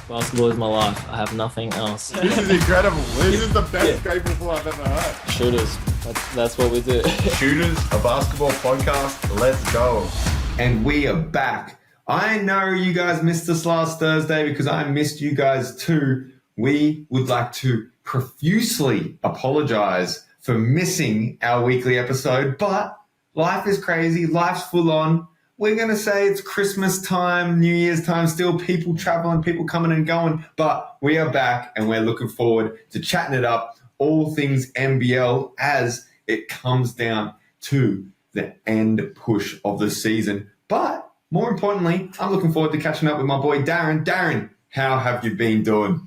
Basketball is my life. I have nothing else. This is incredible. This is the best grateful I've ever heard. Shooters. That's what we do. Shooters, a basketball podcast. Let's go. And we are back. I know you guys missed us last Thursday because I missed you guys too. We would like to profusely apologize for missing our weekly episode, but life is crazy. Life's full on. We're going to say it's Christmas time, New Year's time, still people traveling, people coming and going, but we are back and we're looking forward to chatting it up, all things NBL as it comes down to the end push of the season. But more importantly, I'm looking forward to catching up with my boy Darren. Darren, how have you been doing?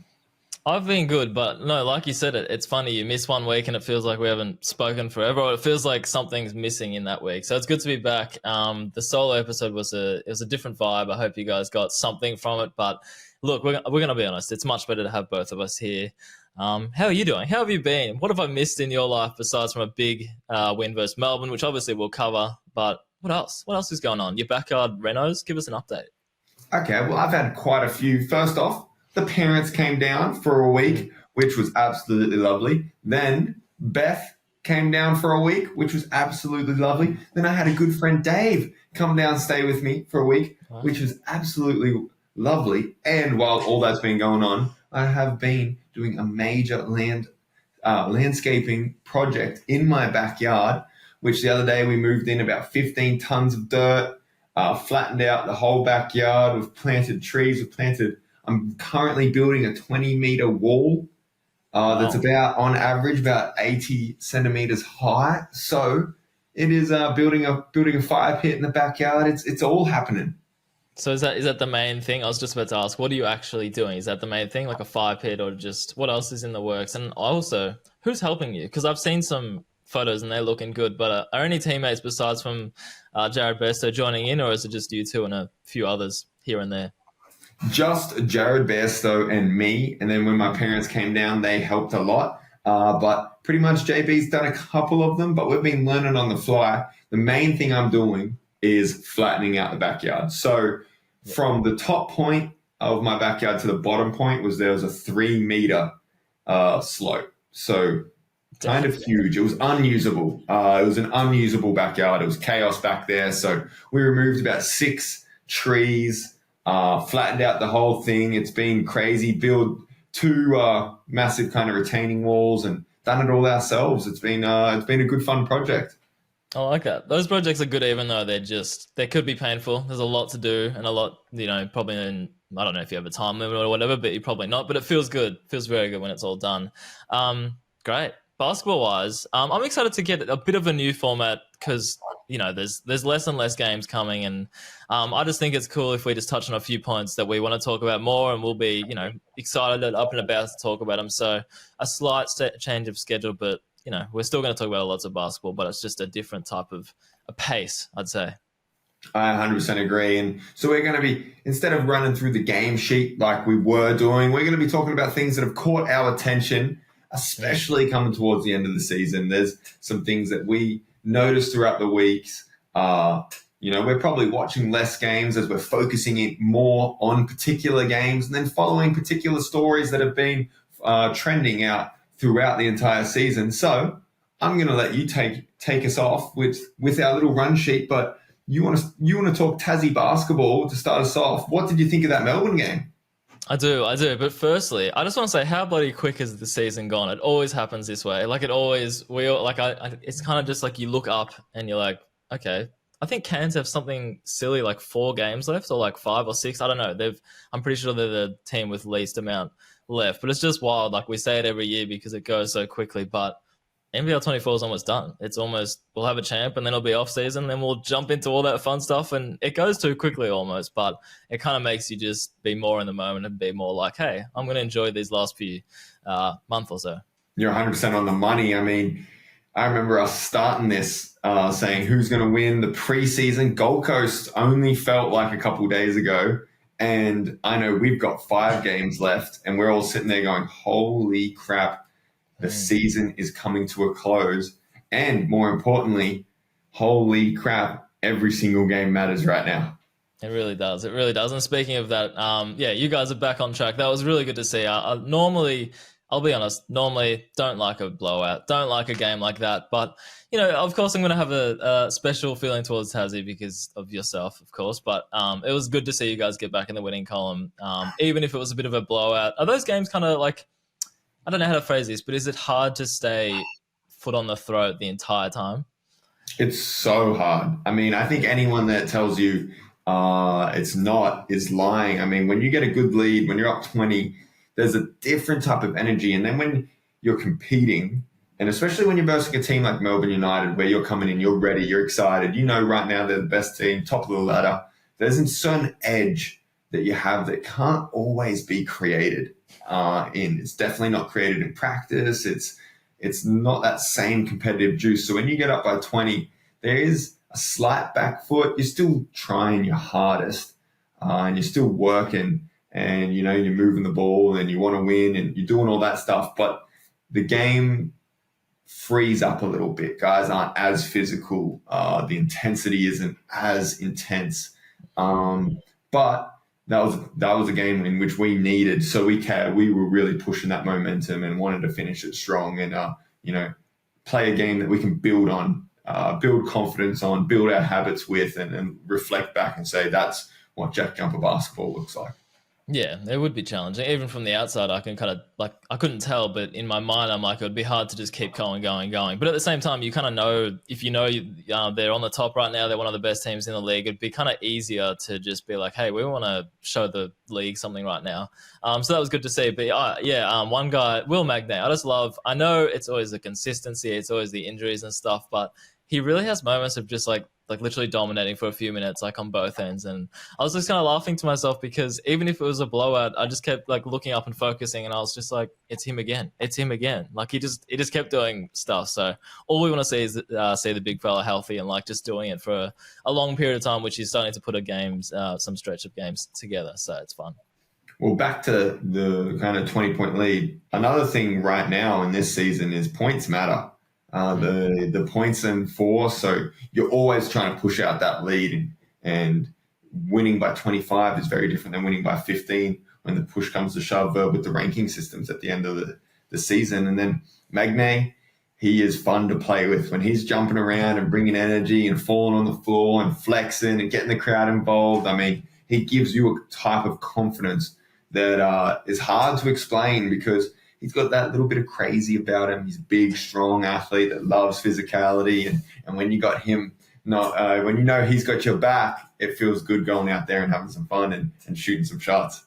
I've been good, but no, like you said, it's funny. You miss 1 week and it feels like we haven't spoken forever, or it feels like something's missing in that week. So it's good to be back. The solo episode was a different vibe. I hope you guys got something from it. But look, we're going to be honest. It's much better to have both of us here. How are you doing? How have you been? What have I missed in your life besides from a big win versus Melbourne, which obviously we'll cover. But what else? What else is going on? Your backyard renos? Give us an update. Okay, well, I've had quite a few. First off, the parents came down for a week, which was absolutely lovely. Then Beth came down for a week, which was absolutely lovely. Then I had a good friend, Dave, come down and stay with me for a week, which was absolutely lovely. And while all that's been going on, I have been doing a major landscaping project in my backyard, which the other day we moved in about 15 tons of dirt, flattened out the whole backyard. We've planted trees. I'm currently building a 20-meter wall that's about, on average, about 80 centimeters high. So it is building a fire pit in the backyard. It's all happening. So is that the main thing? I was just about to ask, what are you actually doing? Is that the main thing, like a fire pit, or just what else is in the works? And also, who's helping you? Because I've seen some photos and they're looking good, but are any teammates besides from Jared Bairstow joining in, or is it just you two and a few others here and there? Just Jared Bairstow and me. And then when my parents came down, they helped a lot. But pretty much JB's done a couple of them, but we've been learning on the fly. The main thing I'm doing is flattening out the backyard. So from the top point of my backyard to the bottom point there was a 3-meter slope. So kind of huge. It was unusable. It was an unusable backyard. It was chaos back there. So we removed about 6 trees, flattened out the whole thing. It's been crazy. Build 2 massive kind of retaining walls and done it all ourselves. It's been a good fun project. I like that. Those projects are good, even though they could be painful. There's a lot to do and a lot, probably I don't know if you have a time limit or whatever, but you probably not. But it feels good. It feels very good when it's all done. Great. Basketball-wise, I'm excited to get a bit of a new format because, there's less and less games coming. And I just think it's cool if we just touch on a few points that we want to talk about more, and we'll be, excited and up and about to talk about them. So a slight change of schedule, but, we're still going to talk about lots of basketball, but it's just a different type of a pace, I'd say. I 100% agree. And so we're going to be, instead of running through the game sheet like we were doing, we're going to be talking about things that have caught our attention, especially coming towards the end of the season. There's some things that we noticed throughout the weeks. We're probably watching less games as we're focusing it more on particular games and then following particular stories that have been trending out throughout the entire season. So I'm going to let you take us off with our little run sheet. But you want to talk Tassie basketball to start us off. What did you think of that Melbourne game? I do. But firstly, I just want to say how bloody quick has the season gone? It always happens this way. Like it's kind of just like you look up and you're like, okay, I think Cairns have something silly like 4 games left or like 5 or 6. I don't know. I'm pretty sure they're the team with least amount left, but it's just wild. Like we say it every year because it goes so quickly, but NBL 24 is almost done. We'll have a champ and then it'll be off season. Then we'll jump into all that fun stuff and it goes too quickly almost, but it kind of makes you just be more in the moment and be more like, hey, I'm going to enjoy these last few month or so. You're 100% on the money. I mean, I remember us starting this saying who's going to win the preseason. Gold Coast only felt like a couple days ago. And I know we've got 5 games left and we're all sitting there going, holy crap, the season is coming to a close. And more importantly, holy crap, every single game matters right now. It really does. It really does. And speaking of that, yeah, you guys are back on track. That was really good to see. Normally, I'll be honest, normally don't like a blowout, don't like a game like that. But, of course, I'm going to have a special feeling towards Tassie because of yourself, of course. But it was good to see you guys get back in the winning column, even if it was a bit of a blowout. Are those games kind of like, I don't know how to phrase this, but is it hard to stay foot on the throat the entire time? It's so hard. I mean, I think anyone that tells you it's not is lying. I mean, when you get a good lead, when you're up 20, there's a different type of energy. And then when you're competing, and especially when you're versing a team like Melbourne United, where you're coming in, you're ready, you're excited, right now they're the best team, top of the ladder. There's a certain edge that you have that can't always be created in. It's definitely not created in practice. It's not that same competitive juice. So when you get up by 20, there is a slight back foot. You're still trying your hardest and you're still working and, you're moving the ball and you want to win and you're doing all that stuff. But the game frees up a little bit. Guys aren't as physical. The intensity isn't as intense. But that was a game in which we needed. So we were really pushing that momentum and wanted to finish it strong and play a game that we can build on, build confidence on, build our habits with, and reflect back and say that's what Jack Jumper basketball looks like. Yeah, it would be challenging. Even from the outside, I can kind of I couldn't tell, but in my mind, I'm like, it would be hard to just keep going. But at the same time, you kind of know if they're on the top right now, they're one of the best teams in the league. It'd be kind of easier to just be like, hey, we want to show the league something right now. So that was good to see. But one guy, Will Magnay, I know it's always the consistency, it's always the injuries and stuff, but he really has moments of just like literally dominating for a few minutes, like on both ends. And I was just kind of laughing to myself because even if it was a blowout, I just kept like looking up and focusing, and I was just like, it's him again. Like he just kept doing stuff. So all we want to see is see the big fella healthy and like just doing it for a long period of time, which he's starting to put some stretch of games together. So it's fun. Well, back to the kind of 20-point lead. Another thing right now in this season is points matter. The points and four, so you're always trying to push out that lead, and winning by 25 is very different than winning by 15 when the push comes to shove with the ranking systems at the end of the season. And then Magnay, he is fun to play with when he's jumping around and bringing energy and falling on the floor and flexing and getting the crowd involved. I mean, he gives you a type of confidence that is hard to explain because he's got that little bit of crazy about him. He's a big, strong athlete that loves physicality. And when you got him, when you know he's got your back, it feels good going out there and having some fun and shooting some shots.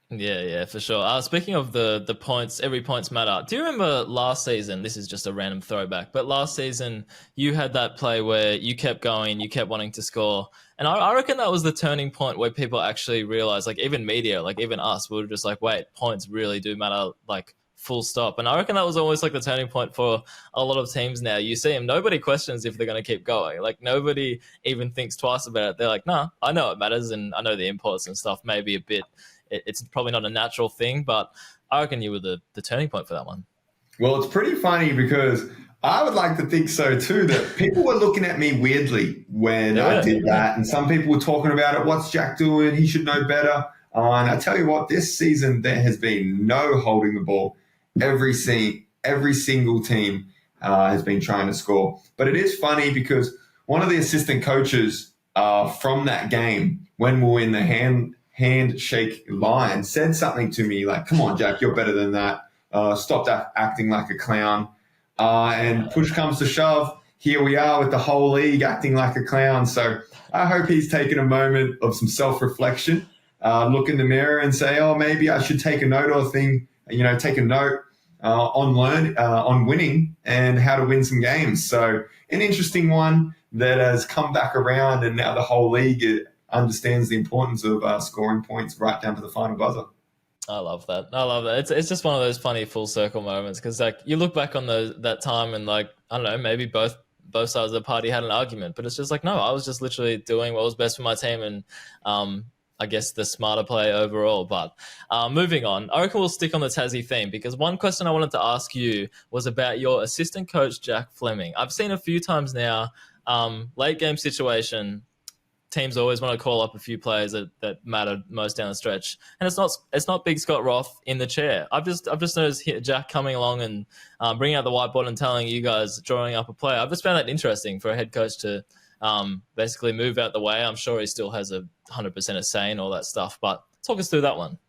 Yeah, for sure. Speaking of the points, every points matter. Do you remember last season? This is just a random throwback, but last season you had that play where you kept going, you kept wanting to score. And I reckon that was the turning point where people actually realized, like even media, like even us, we were just like, wait, points really do matter, like full stop. And I reckon that was almost like the turning point for a lot of teams now. You see them, nobody questions if they're going to keep going. Like nobody even thinks twice about it. They're like, nah, I know it matters and I know the imports and stuff maybe a bit. It's probably not a natural thing, but I reckon you were the turning point for that one. Well, it's pretty funny because I would like to think so too, that people were looking at me weirdly when I did that. And some people were talking about it. What's Jack doing? He should know better. And I tell you what, this season, there has been no holding the ball. Every single team has been trying to score. But it is funny because one of the assistant coaches from that game, when we were in the handshake line, said something to me like, come on, Jack, you're better than that. Stop acting like a clown. And push comes to shove, here we are with the whole league acting like a clown. So I hope he's taken a moment of some self-reflection, look in the mirror and say, oh, maybe I should take a note on winning and how to win some games. So an interesting one that has come back around, and now the whole league understands the importance of scoring points right down to the final buzzer. I love that. It's just one of those funny full circle moments because like you look back on that time and like I don't know, maybe both sides of the party had an argument, but it's just like no, I was just literally doing what was best for my team and I guess the smarter play overall. But moving on, I reckon we'll stick on the Tassie theme because one question I wanted to ask you was about your assistant coach Jack Fleming. I've seen a few times now, late game situation. teams always want to call up a few players that matter most down the stretch, and it's not Big Scott Roth in the chair. I've just noticed Jack coming along and bringing out the whiteboard and telling you guys, drawing up a player. I've just found that interesting for a head coach to basically move out the way. I'm sure he still has 100% of say in all that stuff, but talk us through that one.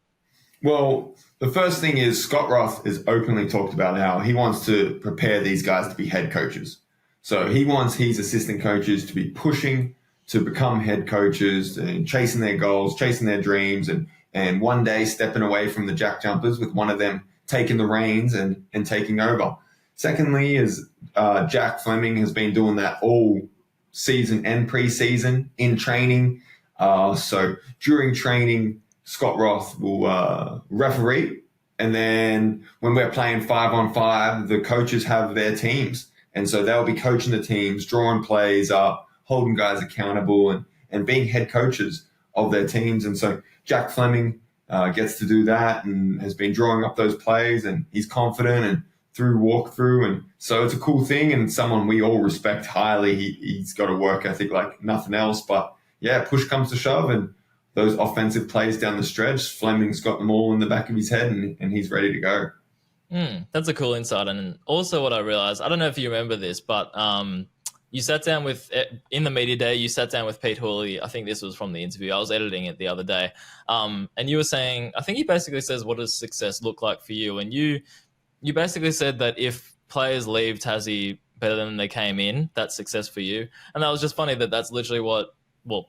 Well, the first thing is Scott Roth has openly talked about how he wants to prepare these guys to be head coaches. So he wants his assistant coaches to be pushing to become head coaches and chasing their goals, chasing their dreams, and one day stepping away from the Jack Jumpers with one of them taking the reins and taking over. Secondly is Jack Fleming has been doing that all season and preseason in training. So during training, Scott Roth will referee, and then when we're playing 5-on-5, the coaches have their teams. And so they'll be coaching the teams, drawing plays up, holding guys accountable, and being head coaches of their teams. And so Jack Fleming gets to do that and has been drawing up those plays, and he's confident and through walkthrough. And so it's a cool thing and someone we all respect highly. He's got a work ethic like nothing else. But yeah, push comes to shove, and those offensive plays down the stretch, Fleming's got them all in the back of his head, and he's ready to go. That's a cool insight. And also what I realized, I don't know if you remember this, but you sat down in the media day, you sat down with Pete Hawley. I think this was from the interview. I was editing it the other day. And you were saying, I think he basically says, what does success look like for you? And you basically said that if players leave Tassie better than they came in, that's success for you. And that was just funny that that's literally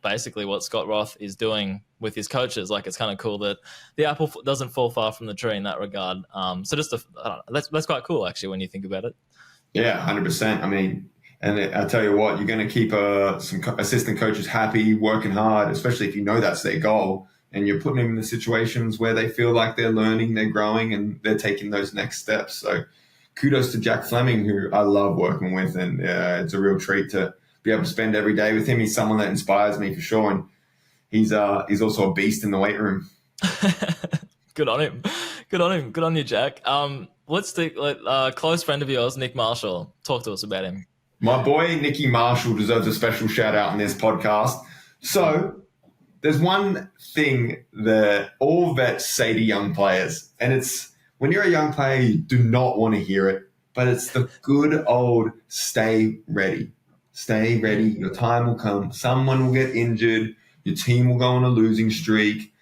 basically what Scott Roth is doing with his coaches. Like, it's kind of cool that the apple doesn't fall far from the tree in that regard. So that's quite cool, actually, when you think about it. Yeah, 100%. I mean, and I tell you what, you're going to keep some assistant coaches happy, working hard, especially if you know that's their goal, and you're putting them in the situations where they feel like they're learning, they're growing, and they're taking those next steps. So kudos to Jack Fleming, who I love working with, and it's a real treat to be able to spend every day with him. He's someone that inspires me for sure, and he's also a beast in the weight room. Good on him. Good on you, Jack. Let's take close friend of yours, Nick Marshall. Talk to us about him. My boy Nicky Marshall deserves a special shout out in this podcast. So there's one thing that all vets say to young players, and it's when you're a young player, you do not want to hear it, but it's the good old stay ready. Stay ready. Your time will come. Someone will get injured. Your team will go on a losing streak.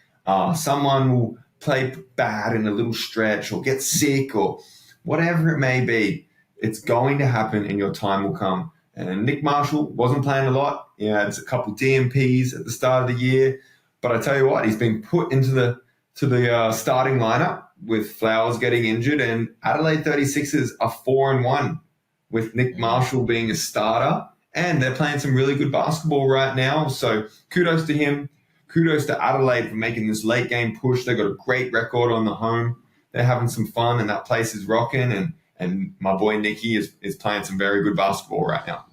Someone will play bad in a little stretch or get sick or whatever it may be. It's going to happen and your time will come. And Nick Marshall wasn't playing a lot. Yeah, it's a couple DMPs at the start of the year. But I tell you what, he's been put into the starting lineup with Flowers getting injured, and Adelaide 36ers are 4-1 with Nick Marshall being a starter. And they're playing some really good basketball right now. So kudos to him. Kudos to Adelaide for making this late game push. They've got a great record on the home. They're having some fun, and that place is rocking. And my boy Nicky is playing some very good basketball right now.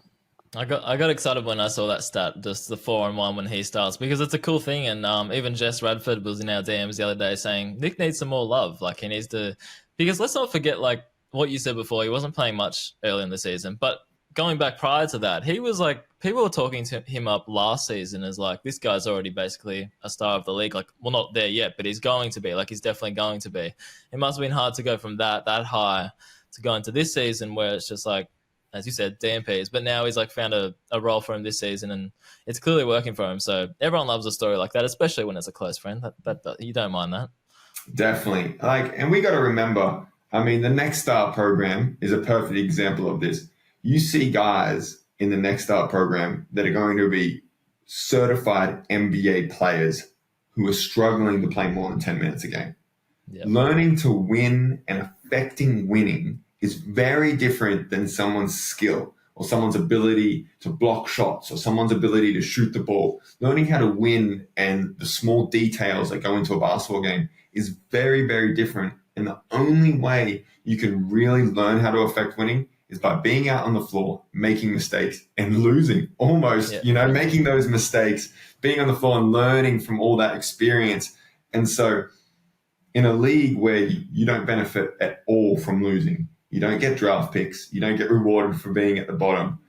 I got excited when I saw that stat, just the 4-1 when he starts, because it's a cool thing. And even Jess Radford was in our DMs the other day saying Nick needs some more love. Like, he needs to, because let's not forget, like what you said before, he wasn't playing much early in the season, but going back prior to that, he was like, people were talking to him up last season as like, this guy's already basically a star of the league. Like, well, not there yet, but he's going to be. Like, he's definitely going to be. It must have been hard to go from that high to go into this season where it's just like, as you said, DMPs. But now he's like found a role for him this season, and it's clearly working for him. So everyone loves a story like that, especially when it's a close friend. That you don't mind that. Definitely. And we got to remember, I mean, the Next Star program is a perfect example of this. You see guys in the Next Start program that are going to be certified NBA players who are struggling to play more than 10 minutes a game. Yep. Learning to win and affecting winning is very different than someone's skill or someone's ability to block shots or someone's ability to shoot the ball. Learning how to win and the small details that go into a basketball game is very, very different. And the only way you can really learn how to affect winning is by being out on the floor, making mistakes and losing almost, making those mistakes, being on the floor and learning from all that experience. And so in a league where you don't benefit at all from losing, you don't get draft picks, you don't get rewarded for being at the bottom,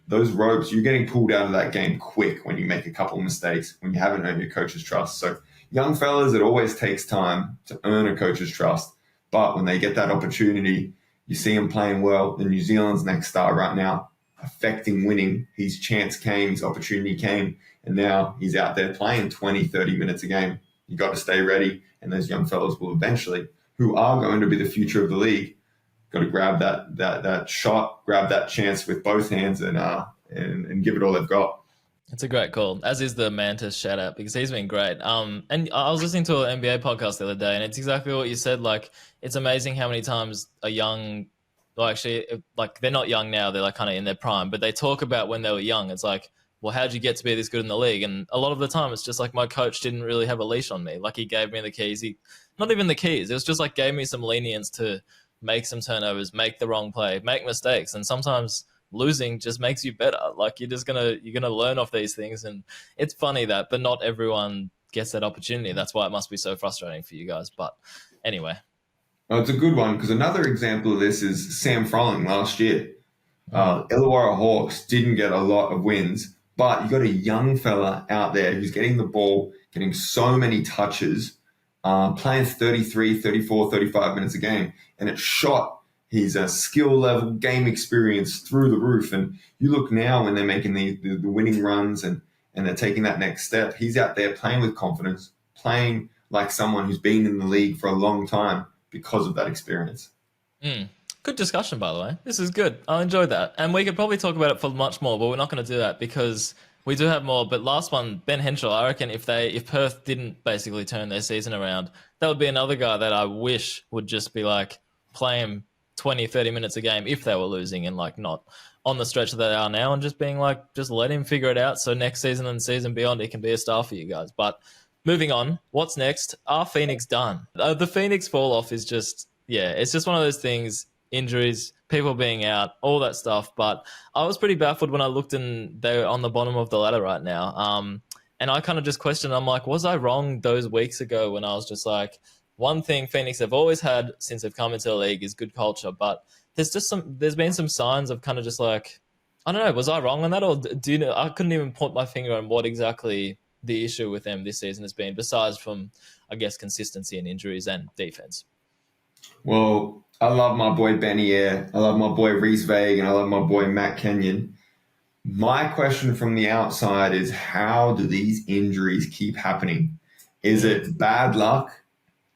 those ropes, you're getting pulled out of that game quick when you make a couple of mistakes, when you haven't earned your coach's trust. So young fellas, it always takes time to earn a coach's trust. But when they get that opportunity, you see him playing well. The New Zealand's next star right now, affecting winning. His chance came, his opportunity came, and now he's out there playing 20, 30 minutes a game. You got to stay ready, and those young fellas will eventually, who are going to be the future of the league, got to grab that shot, grab that chance with both hands, and give it all they've got. It's a great call, as is the Mantis shout out, because he's been great. And I was listening to an NBA podcast the other day, and it's exactly what you said. Like, it's amazing how many times a young, well, actually, like, they're not young now, they're like kind of in their prime, but they talk about when they were young. It's like, well, how'd you get to be this good in the league? And a lot of the time, it's just like my coach didn't really have a leash on me. Like, he gave me the keys. Not even the keys. It was just like gave me some lenience to make some turnovers, make the wrong play, make mistakes, and sometimes losing just makes you better. Like, you're gonna learn off these things, and it's funny but not everyone gets that opportunity. That's why it must be so frustrating for you guys. But anyway, it's a good one, because another example of this is Sam Froling last year. Illawarra Hawks didn't get a lot of wins, but you got a young fella out there who's getting the ball, getting so many touches, playing 33, 34, 35 minutes a game, and it shot his skill level, game experience through the roof. And you look now when they're making the winning runs and they're taking that next step, he's out there playing with confidence, playing like someone who's been in the league for a long time because of that experience. Good discussion, by the way. This is good. I enjoyed that. And we could probably talk about it for much more, but we're not going to do that because we do have more. But last one, Ben Henshaw, I reckon if Perth didn't basically turn their season around, that would be another guy that I wish would just be like, play him 20, 30 minutes a game if they were losing, and like not on the stretch that they are now, and just being like, just let him figure it out. So next season and season beyond, he can be a star for you guys. But moving on, what's next? Are Phoenix done? The Phoenix fall off is just, it's just one of those things, injuries, people being out, all that stuff. But I was pretty baffled when I looked and they're on the bottom of the ladder right now. And I kind of just questioned, I'm like, was I wrong those weeks ago when I was just like, one thing Phoenix have always had since they've come into the league is good culture, but there's been some signs of kind of just like, I don't know, was I wrong on that? Or do you know, I couldn't even point my finger on what exactly the issue with them this season has been, besides from, I guess, consistency and injuries and defense. Well, I love my boy Benny Air. I love my boy Reese Vague, and I love my boy Matt Kenyon. My question from the outside is, how do these injuries keep happening? Is it bad luck?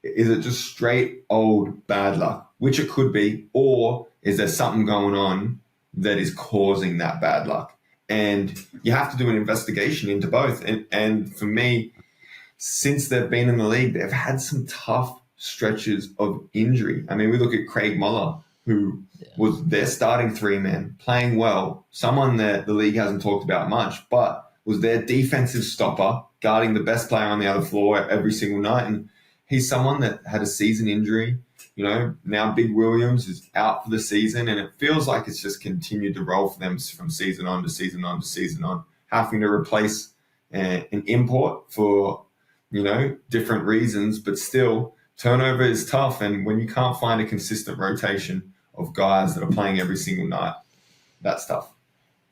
Is it just straight old bad luck, which it could be, or is there something going on that is causing that bad luck? And you have to do an investigation into both. And for me, since they've been in the league, they've had some tough stretches of injury. I mean, we look at Craig Muller, who was their starting three-man, playing well, someone that the league hasn't talked about much, but was their defensive stopper, guarding the best player on the other floor every single night. And he's someone that had a season injury. You know, now Big Williams is out for the season, and it feels like it's just continued to roll for them from season on to season on to season on, having to replace an import for, different reasons, but still turnover is tough. And when you can't find a consistent rotation of guys that are playing every single night, that's tough.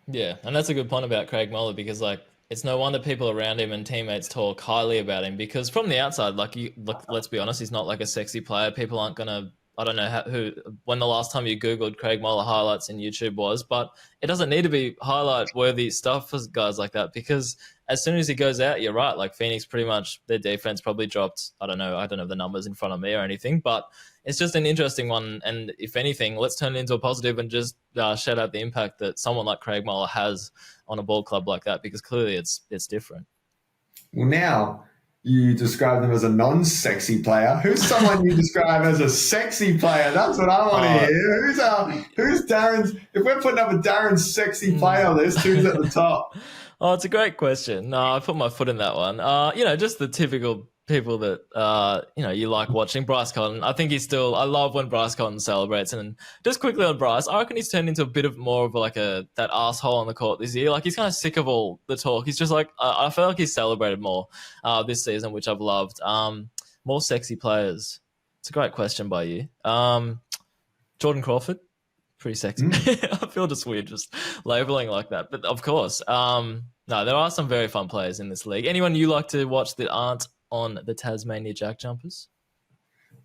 Yeah, and that's a good point about Craig Muller, because like, it's no wonder people around him and teammates talk highly about him, because from the outside, let's be honest, he's not like a sexy player. People aren't going to, I don't know when the last time you Googled Craig Muller highlights in YouTube was, but it doesn't need to be highlight worthy stuff for guys like that, because as soon as he goes out, you're right. Like Phoenix, pretty much their defense probably dropped. I don't know the numbers in front of me or anything, but it's just an interesting one. And if anything, let's turn it into a positive and just shout out the impact that someone like Craig Muller has on a ball club like that, because clearly it's different. Well, now you describe them as a non-sexy player. Who's someone you describe as a sexy player? That's what I want to hear. Who's Darren's? If we're putting up a Darren's sexy player list, who's at the top? Oh, it's a great question. No, I put my foot in that one. Just the typical people that, you like watching. Bryce Cotton. I think I love when Bryce Cotton celebrates. And just quickly on Bryce, I reckon he's turned into a bit of more of that asshole on the court this year. Like, he's kind of sick of all the talk. He's just like, I feel like he's celebrated more this season, which I've loved. More sexy players. It's a great question by you. Jordan Crawford. pretty sexy. I feel just weird just labeling like that. But of course, no, there are some very fun players in this league. Anyone you like to watch that aren't on the Tasmania Jack Jumpers?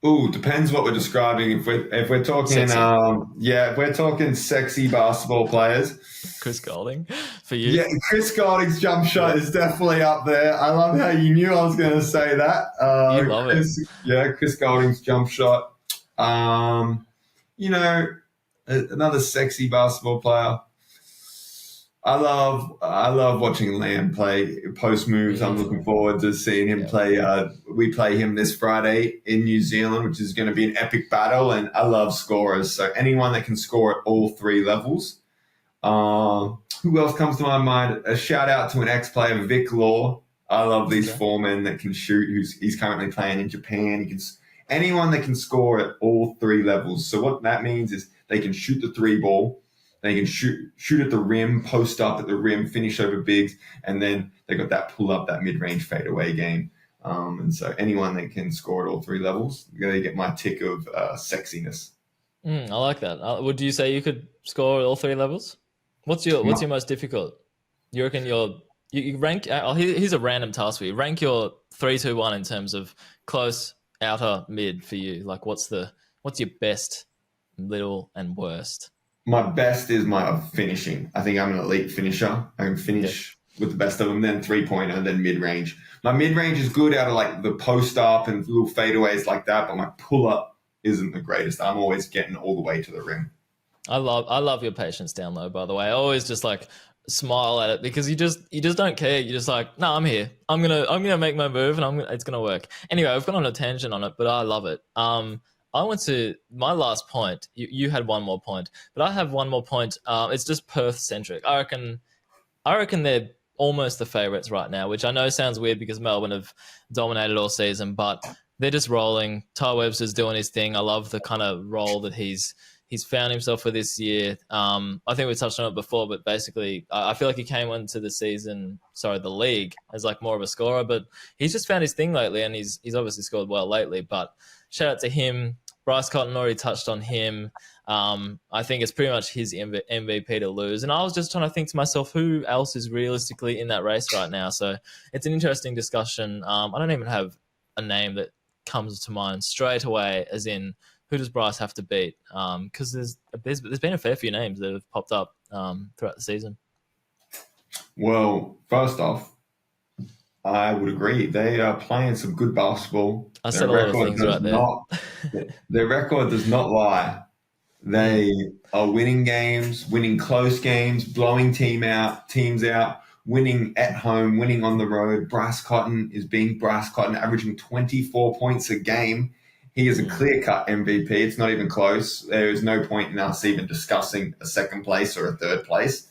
Ooh, depends what we're describing. If we're talking, Sexy. if we're talking sexy basketball players, Chris Golding for you. yeah, Chris Golding's jump shot is definitely up there. I love how you knew I was going to say that. You love it. Yeah, Chris Golding's jump shot. Another sexy basketball player. I love watching Lamb play post moves. I'm looking forward to seeing him play. We play him this Friday in New Zealand, which is going to be an epic battle. And I love scorers. So anyone that can score at all three levels. Who else comes to my mind? A shout out to an ex-player, Vic Law. I love these foremen that can shoot. He's currently playing in Japan. Anyone that can score at all three levels. So what that means is they can shoot the three ball. They can shoot at the rim, post up at the rim, finish over bigs, and then they got that pull up, that mid-range fadeaway game. And so anyone that can score at all three levels, they get my tick of sexiness. I like that. Would you say you could score at all three levels? What's your most difficult? You reckon you rank? Here's a random task for you. Rank your 3, 2, 1 in terms of close, outer, mid for you. Like what's your best, middle, and worst? My best is my finishing. I think I'm an elite finisher. I can finish with the best of them, then 3-pointer, then mid-range. My mid-range is good out of like the post-up and little fadeaways like that, but my pull-up isn't the greatest. I'm always getting all the way to the rim. I love your patience down low, by the way. I always just like smile at it because you just don't care. You're just like, no, I'm here. I'm gonna make my move and it's gonna work. Anyway, I've gone on a tangent on it, but I love it. I went to my last point. You had one more point, but I have one more point. It's just Perth centric. I reckon they're almost the favourites right now, which I know sounds weird because Melbourne have dominated all season, but they're just rolling. Ty Webster's doing his thing. I love the kind of role that he's found himself for this year. I think we touched on it before, but basically I feel like he came into the league as like more of a scorer, but he's just found his thing lately and he's obviously scored well lately, but shout out to him. Bryce Cotton already touched on him. I think it's pretty much his MVP to lose. And I was just trying to think to myself, who else is realistically in that race right now? So it's an interesting discussion. I don't even have a name that comes to mind straight away, as in who does Bryce have to beat? Because there's been a fair few names that have popped up throughout the season. Well, first off, I would agree. They are playing some good basketball. I said a lot of things right there. Their record does not lie. They are winning games, winning close games, blowing teams out, winning at home, winning on the road. Bryce Cotton is being Bryce Cotton, averaging 24 points a game. He is a clear-cut MVP. It's not even close. There is no point in us even discussing a second place or a third place.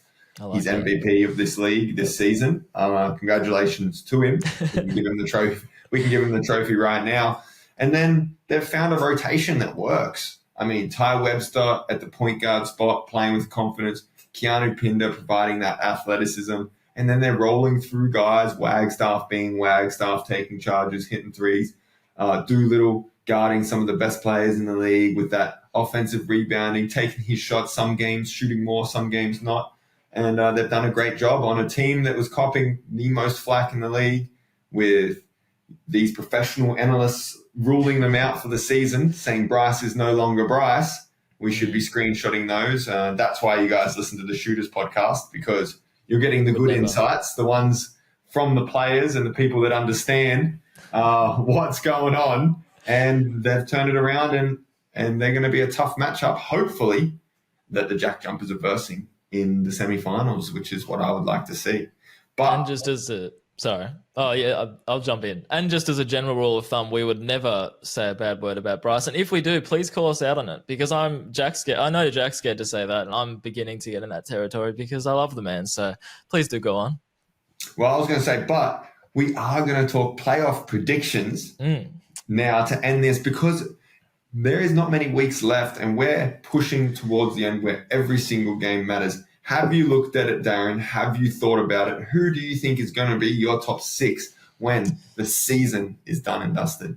He's MVP of this league this season. Congratulations to him. We can give him the trophy. We can give him the trophy right now. And then they've found a rotation that works. I mean, Ty Webster at the point guard spot, playing with confidence. Keanu Pinder providing that athleticism. And then they're rolling through guys, Wagstaff being Wagstaff, taking charges, hitting threes. Doolittle guarding some of the best players in the league with that offensive rebounding, taking his shots, some games shooting more, some games not. And they've done a great job on a team that was copping the most flack in the league, with these professional analysts ruling them out for the season, saying Bryce is no longer Bryce. We should be screenshotting those. That's why you guys listen to the Shooters podcast, because you're getting the good insights, the ones from the players and the people that understand what's going on. And they've turned it around, and they're going to be a tough matchup, hopefully, that the Jack Jumpers are versing in the semi-finals, which is what I would like to see. But and just as I'll jump in. And just as a general rule of thumb, we would never say a bad word about Bryce. And if we do, please call us out on it, because I'm Jack's scared. I know Jack's scared to say that, and I'm beginning to get in that territory because I love the man. So please do go on. Well, I was going to say, but we are going to talk playoff predictions now to end this, because there is not many weeks left and we're pushing towards the end where every single game matters. Have you looked at it, Darren? Have you thought about it? Who do you think is going to be your top 6 when the season is done and dusted?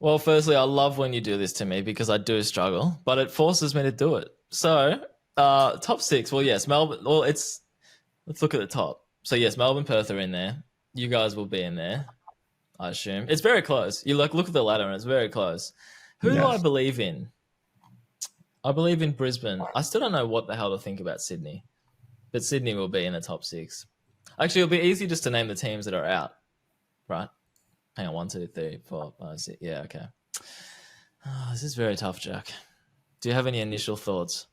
Well, firstly, I love when you do this to me because I do struggle, but it forces me to do it. So Top six. Well, yes, Melbourne. Well, let's look at the top. So yes, Melbourne, Perth are in there. You guys will be in there, I assume. It's very close. You look at the ladder and it's very close. Who do I Yes. believe in? I believe in Brisbane. I still don't know what the hell to think about Sydney, but Sydney will be in the top six. Actually, it'll be easy just to name the teams that are out, right? Hang on, 1, 2, 3, 4, 5, 6. Yeah, okay. Oh, this is very tough, Jack. Do you have any initial thoughts?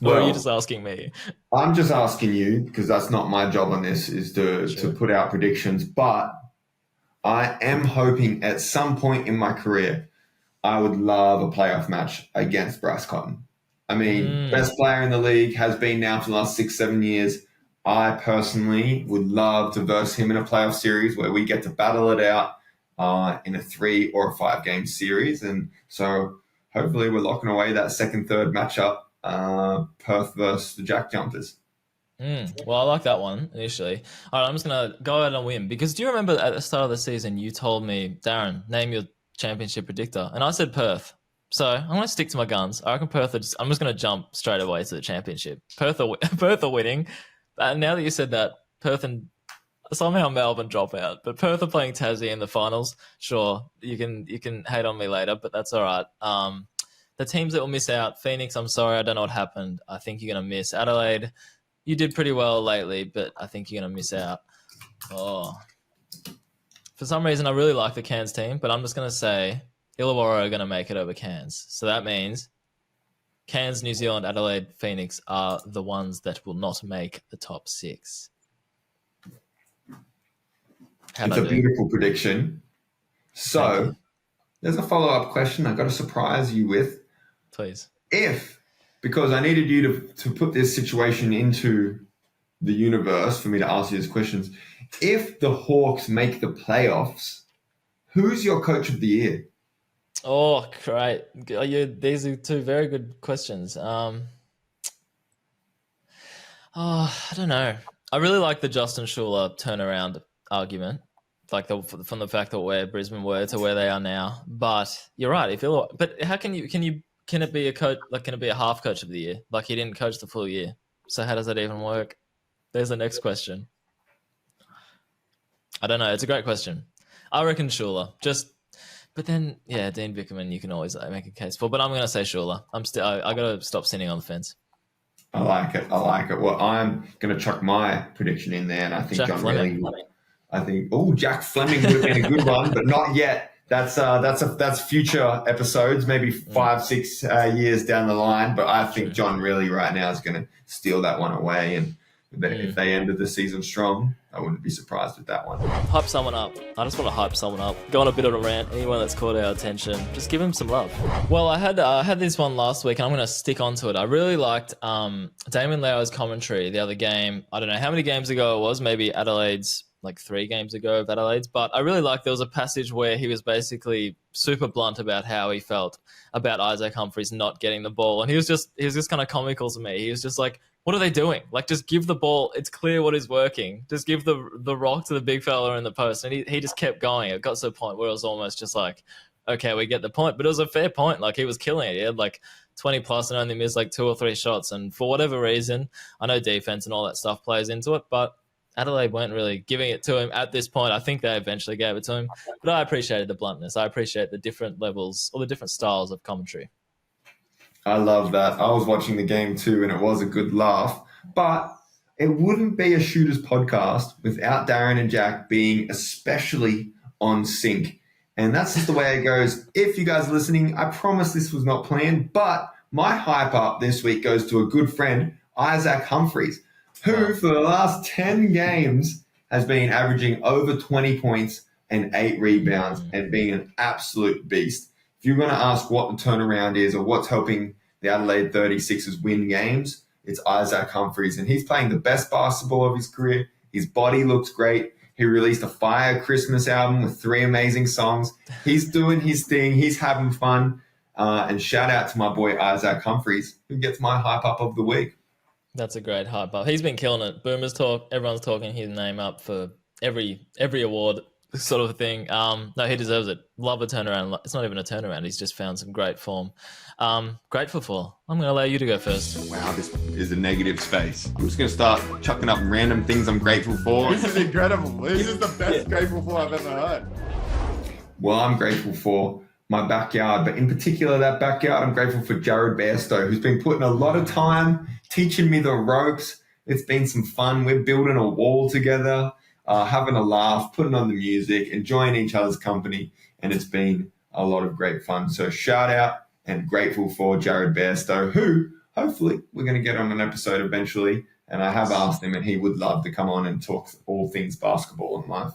Or are you just asking me? I'm just asking you because that's not my job on this is to put out predictions. But I am hoping at some point in my career, I would love a playoff match against Bryce Cotton. I mean, best player in the league has been now for the last 6, 7 years. I personally would love to verse him in a playoff series where we get to battle it out in a 3 or a 5 game series. And so hopefully we're locking away that second, third matchup, Perth versus the Jack Jumpers. Well, I like that one initially. All right, I'm just going to go out on a whim because do you remember at the start of the season you told me, Darren, name your championship predictor? And I said Perth. So I'm going to stick to my guns. I reckon Perth I'm just going to jump straight away to the championship. Perth are winning. And now that you said that, Perth and somehow Melbourne drop out. But Perth are playing Tassie in the finals. Sure, you can hate on me later, but that's all right. The teams that will miss out, Phoenix, I'm sorry, I don't know what happened. I think you're going to miss Adelaide. You did pretty well lately, but I think you're going to miss out. Oh. For some reason, I really like the Cairns team, but I'm just going to say Illawarra are going to make it over Cairns. So that means Cairns, New Zealand, Adelaide, Phoenix are the ones that will not make the top six. It's a beautiful prediction. So there's a follow-up question I've got to surprise you with. Please. Because I needed you to put this situation into the universe for me to ask you these questions. If the Hawks make the playoffs, who's your coach of the year? Oh, great. These are two very good questions. I don't know. I really like the Justin Schuller turnaround argument, like from the fact that where Brisbane were to where they are now. But you're right. But how can it be a coach? Like, can it be a half coach of the year? Like, he didn't coach the full year. So how does that even work? There's the next question. I don't know. It's a great question. I reckon Schuller. But then, yeah, Dean Vickerman, you can always make a case for. But I'm going to say Schuller. I got to stop sitting on the fence. I like it. Well, I'm going to chuck my prediction in there, and I think Jack John Fleming. Jack Fleming would have been a good one, but not yet. That's future episodes, maybe 5, 6 years down the line. But I think John really right now is going to steal that one away. And if they ended the season strong, I wouldn't be surprised with that one. Hype someone up. I just want to hype someone up. Go on a bit of a rant. Anyone that's caught our attention, just give him some love. Well, I had this one last week, and I'm going to stick onto it. I really liked Damon Lauer's commentary the other game. I don't know how many games ago it was. Maybe Adelaide's, like 3 games ago of Adelaide's. But I really liked there was a passage where he was basically super blunt about how he felt about Isaac Humphries not getting the ball, and he was just kind of comical to me. He was just like, what are they doing? Like, just give the ball. It's clear what is working. Just give the rock to the big fella in the post. And he just kept going. It got to a point where it was almost just like, okay, we get the point. But it was a fair point. Like, he was killing it. He had like 20 plus and only missed like 2 or 3 shots. And for whatever reason, I know defense and all that stuff plays into it, but Adelaide weren't really giving it to him at this point. I think they eventually gave it to him. But I appreciated the bluntness. I appreciate the different levels or the different styles of commentary. I love that. I was watching the game too, and it was a good laugh. But it wouldn't be a Shooters podcast without Darren and Jack being especially on sync. And that's just the way it goes. If you guys are listening, I promise this was not planned, but my hype up this week goes to a good friend, Isaac Humphries, who for the last 10 games has been averaging over 20 points and 8 rebounds and being an absolute beast. If you're going to ask what the turnaround is or what's helping the Adelaide 36ers win games, it's Isaac Humphries. And he's playing the best basketball of his career. His body looks great. He released a fire Christmas album with 3 amazing songs. He's doing his thing. He's having fun. And shout out to my boy Isaac Humphries, who gets my hype up of the week. That's a great hype up. He's been killing it. Boomers talk. Everyone's talking his name up for every award sort of thing. No, he deserves it. Love a turnaround. It's not even a turnaround. He's just found some great form. Grateful for. I'm going to allow you to go first. Wow, this is a negative space. I'm just going to start chucking up random things I'm grateful for. This is incredible. This is the best grateful for I've ever heard. Well, I'm grateful for my backyard, but in particular that backyard, I'm grateful for Jared Bairstow, who's been putting a lot of time teaching me the ropes. It's been some fun. We're building a wall together, having a laugh, putting on the music, enjoying each other's company, and it's been a lot of great fun. So shout out and grateful for Jared Bairstow, who hopefully we're going to get on an episode eventually. And I have asked him, and he would love to come on and talk all things basketball and life.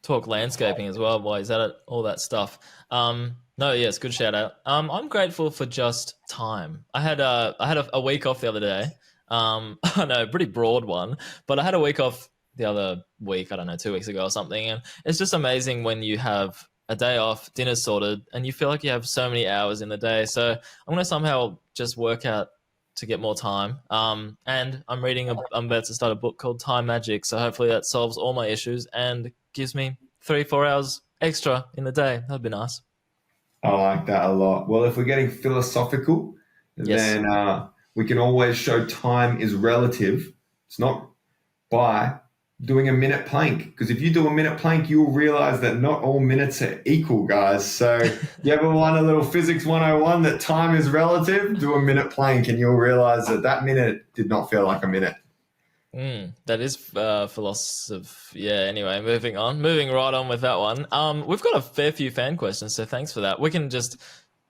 Talk landscaping as well. Boy, is that it? All that stuff. No, yes, good shout out. I'm grateful for just time. I had a week off the other day. I know, pretty broad one, but I had a week off the other week. I don't know, 2 weeks ago or something. And it's just amazing when you have a day off, dinner's sorted, and you feel like you have so many hours in the day. So I'm gonna somehow just work out to get more time. And I'm about to start a book called Time Magic. So hopefully that solves all my issues and gives me 3-4 hours extra in the day. That'd be nice. I like that a lot. Well, if we're getting philosophical, Yes. then we can always show time is relative. It's not by doing a minute plank. Because if you do a minute plank, you'll realize that not all minutes are equal, guys. So you ever want a little physics 101 that time is relative? Do a minute plank and you'll realize that that minute did not feel like a minute. That is philosophy. Yeah, anyway, moving right on with that one. We've got a fair few fan questions, so thanks for that. We can just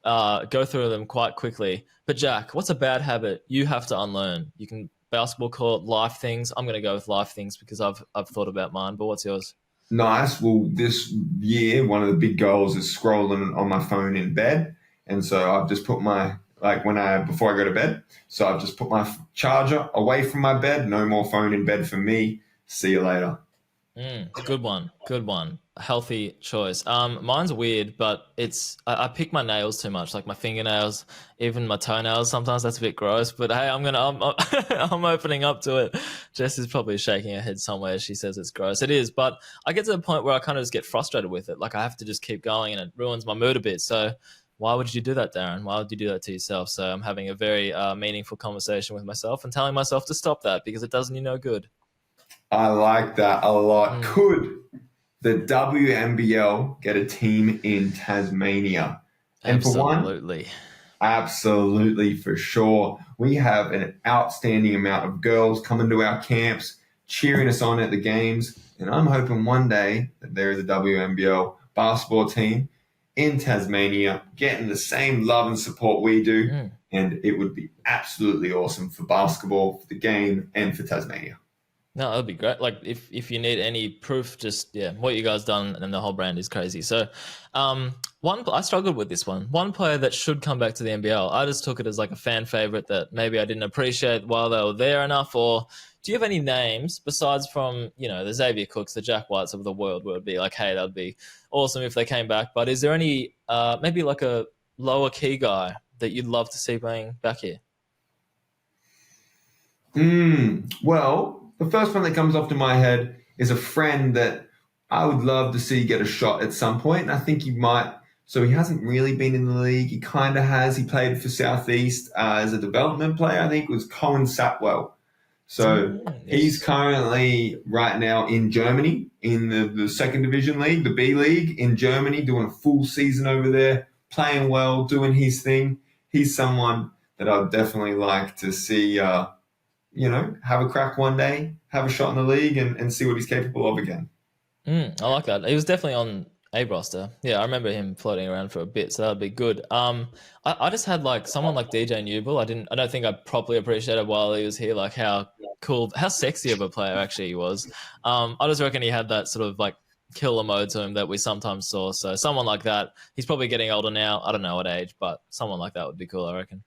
go through them quite quickly. But Jack, what's a bad habit you have to unlearn? You can basketball court, life things. I'm going to go with life things because I've thought about mine, but what's yours? Nice. Well, this year, one of the big goals is scrolling on my phone in bed. And so I've just put before I go to bed. So I've just put my charger away from my bed. No more phone in bed for me. See you later. Good one. Healthy choice. Mine's weird, but I pick my nails too much, like my fingernails, even my toenails. Sometimes that's a bit gross, but hey, I'm opening up to it. Jess is probably shaking her head somewhere. She says it's gross. It is, but I get to the point where I kind of just get frustrated with it. Like I have to just keep going, and it ruins my mood a bit. So why would you do that, Darren? Why would you do that to yourself? So I'm having a very meaningful conversation with myself and telling myself to stop that because it doesn't you no good. I like that a lot. Could the WNBL get a team in Tasmania? And Absolutely. For one, absolutely, for sure. We have an outstanding amount of girls coming to our camps, cheering us on at the games. And I'm hoping one day that there is a WNBL basketball team in Tasmania getting the same love and support we do. And it would be absolutely awesome for basketball, for the game, and for Tasmania. No, that'd be great. Like if you need any proof, just what you guys done and the whole brand is crazy. So, I struggled with this one. One player that should come back to the NBL. I just took it as like a fan favorite that maybe I didn't appreciate while they were there enough. Or do you have any names besides from the Xavier Cooks, the Jack Whites of the world, where it'd be like, hey, that'd be awesome if they came back. But is there any maybe like a lower key guy that you'd love to see playing back here? Well, the first one that comes off to my head is a friend that I would love to see get a shot at some point. And I think he might. So he hasn't really been in the league. He kind of has. He played for Southeast as a development player. I think it was Cohen Satwell. So he's currently right now in Germany in the second division league, the B League in Germany, doing a full season over there, playing well, doing his thing. He's someone that I'd definitely like to see have a crack one day, have a shot in the league and see what he's capable of again. I like that. He was definitely on a roster. Yeah, I remember him floating around for a bit, so that'd be good. I just had like someone like DJ Newell. I don't think I properly appreciated while he was here, like how cool, how sexy of a player actually he was. I just reckon he had that sort of like killer mode to him that we sometimes saw. So someone like that, he's probably getting older now. I don't know what age, but someone like that would be cool, I reckon.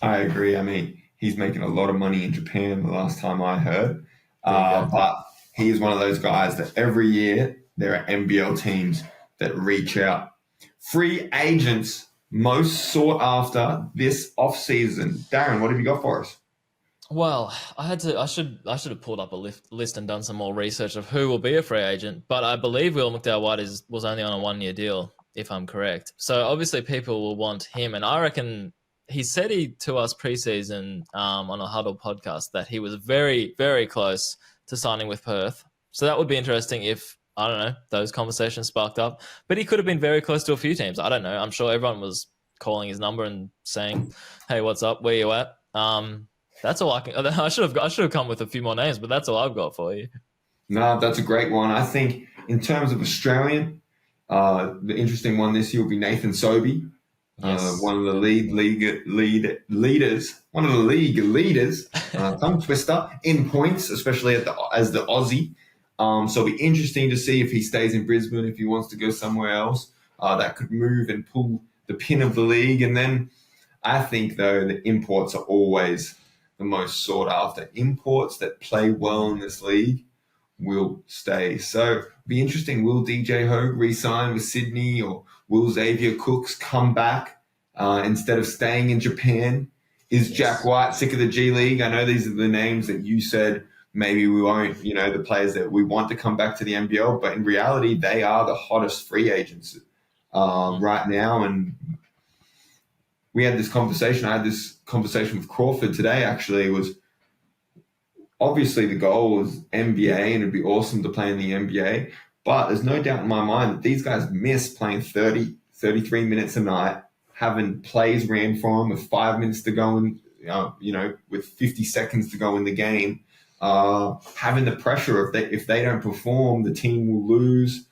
I agree. I mean, he's making a lot of money in Japan the last time I heard. But he's one of those guys that every year there are NBL teams that reach out. Free agents most sought after this offseason. Darren, what have you got for us? Well, I should have pulled up a list and done some more research of who will be a free agent. But I believe Will McDowell-White was only on a 1 year deal, if I'm correct. So obviously people will want him, and I reckon he said to us preseason on a Huddle podcast that he was very very close to signing with Perth. So that would be interesting if, I don't know, those conversations sparked up. But he could have been very close to a few teams. I don't know. I'm sure everyone was calling his number and saying, "Hey, what's up? Where you at?" That's all I can. I should have come with a few more names, but that's all I've got for you. No, that's a great one. I think in terms of Australian, the interesting one this year will be Nathan Sobey, Yes. one of the leaders, one of the league leaders, tongue twister in points, especially as the Aussie. So it'll be interesting to see if he stays in Brisbane, if he wants to go somewhere else. That could move and pull the pin of the league. And then I think though the imports are always the most sought after. Imports that play well in this league will stay. So it'll be interesting. Will DJ Hogue re-sign with Sydney, or will Xavier Cooks come back instead of staying in Japan? Is Jack Yes. White sick of the G League? I know these are the names that you said maybe we won't, the players that we want to come back to the NBL, but in reality, they are the hottest free agents Mm. right now. And we had this conversation. I had this conversation with Crawford today, actually. It was obviously the goal is NBA, and it'd be awesome to play in the NBA. But there's no doubt in my mind that these guys miss playing 30, 33 minutes a night, having plays ran for them with 5 minutes to go in, with 50 seconds to go in the game, having the pressure if they don't perform, the team will lose.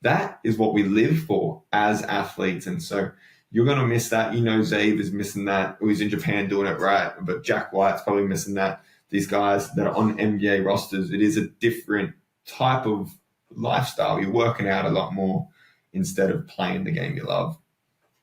That is what we live for as athletes. And so you're going to miss that. Zabe is missing that. He's in Japan doing it right. But Jack White's probably missing that. These guys that are on NBA rosters, it is a different type of lifestyle. You're working out a lot more instead of playing the game you love.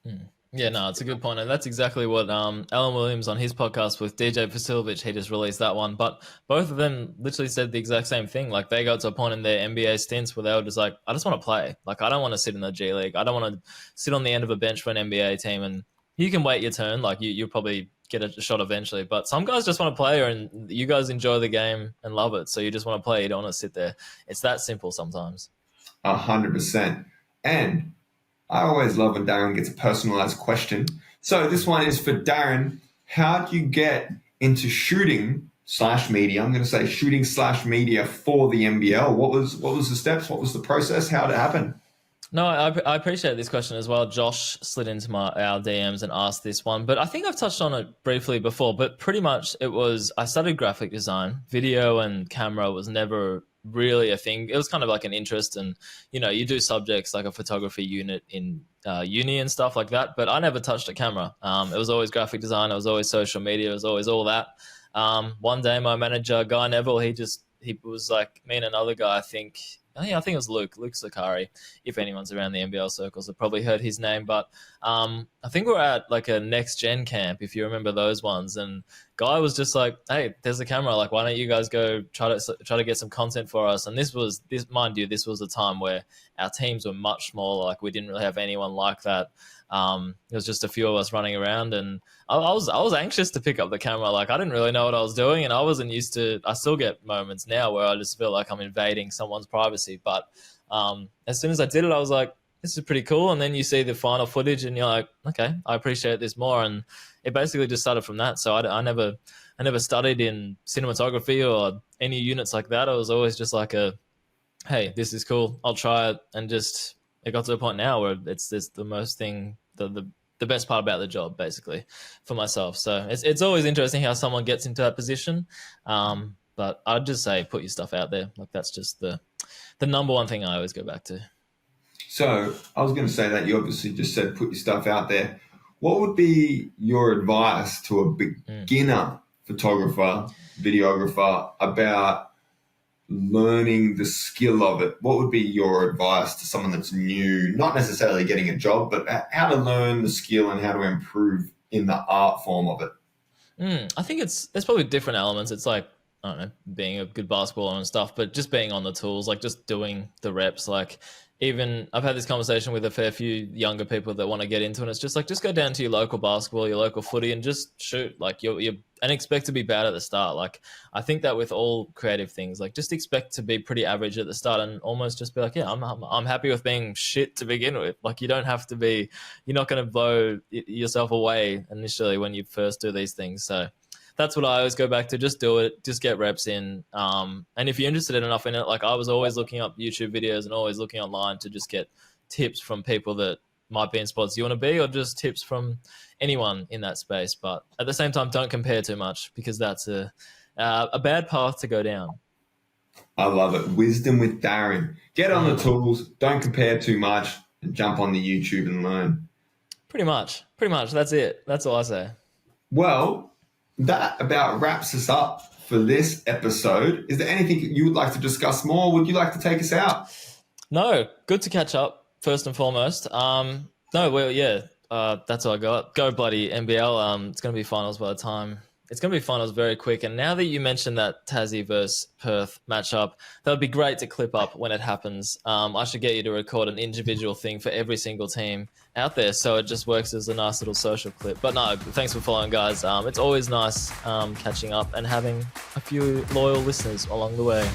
Mm. Yeah, no, it's a good point, and that's exactly what Alan Williams on his podcast with DJ Vasiljevic, he just released that one. But both of them literally said the exact same thing. Like they got to a point in their NBA stints where they were just like, I just want to play. Like I don't want to sit in the G League. I don't want to sit on the end of a bench for an NBA team. And you can wait your turn. Like you'll probably get a shot eventually. But some guys just want to play, and you guys enjoy the game and love it. So you just want to play. You don't want to sit there. It's that simple sometimes. 100%. And I always love when Darren gets a personalized question. So this one is for Darren. How do you get into shooting slash media? I'm going to say shooting slash media for the NBL. What was the steps? What was the process? How did it happen? No, I appreciate this question as well. Josh slid into our DMs and asked this one, but I think I've touched on it briefly before. But pretty much it was, I studied graphic design. Video and camera was never really a thing. It was kind of like an interest, and you do subjects like a photography unit in uni and stuff like that. But I never touched a camera. It was always graphic design. It was always social media. It was always all that. One day, my manager Guy Neville, he was like, me and another guy, I think it was Luke Sakari. If anyone's around the NBL circles, have probably heard his name. But I think we're at like a next gen camp, if you remember those ones. And Guy was just like, "Hey, there's a camera. Like, why don't you guys go try to get some content for us?" And mind you, this was a time where our teams were much smaller. Like, we didn't really have anyone like that. It was just a few of us running around, and I was anxious to pick up the camera. Like I didn't really know what I was doing, and I wasn't used to. I still get moments now where I just feel like I'm invading someone's privacy. But as soon as I did it, I was like, "This is pretty cool." And then you see the final footage, and you're like, "Okay, I appreciate this more." And it basically just started from that. So I never studied in cinematography or any units like that. I was always just like hey, this is cool. I'll try it, and just it got to a point now where it's the most thing the best part about the job, basically, for myself. So it's always interesting how someone gets into that position. But I'd just say put your stuff out there. Like that's just the number one thing I always go back to. So I was going to say that you obviously just said put your stuff out there. What would be your advice to a Mm. beginner photographer, videographer about learning the skill of it? What would be your advice to someone that's new, not necessarily getting a job, but how to learn the skill and how to improve in the art form of it? I think there's probably different elements. It's like, I don't know, being a good basketballer and stuff, but just being on the tools, like just doing the reps. Like even I've had this conversation with a fair few younger people that want to get into it. And it's just like, just go down to your local basketball, your local footy, and just shoot. Like you're and expect to be bad at the start. Like I think that with all creative things, like just expect to be pretty average at the start, and almost just be like, yeah, I'm happy with being shit to begin with. Like you don't have to be. You're not going to blow yourself away initially when you first do these things. So that's what I always go back to. Just do it. Just get reps in. And if you're interested enough in it, like I was always looking up YouTube videos and always looking online to just get tips from people that might be in spots you want to be, or just tips from anyone in that space. But at the same time, don't compare too much, because that's a bad path to go down. I love it. Wisdom with Darren. Get on the tools. Don't compare too much, and jump on the YouTube and learn. Pretty much. That's it. That's all I say. Well, that about wraps us up for this episode. Is there anything you would like to discuss more? Would you like to take us out? No, good to catch up first and foremost. No, well, yeah, that's all I got. Go bloody NBL. It's going to be finals by the time. It's going to be finals very quick. And now that you mentioned that Tassie versus Perth matchup, that would be great to clip up when it happens. I should get you to record an individual thing for every single team out there, so it just works as a nice little social clip. But no, thanks for following, guys. It's always nice catching up and having a few loyal listeners along the way.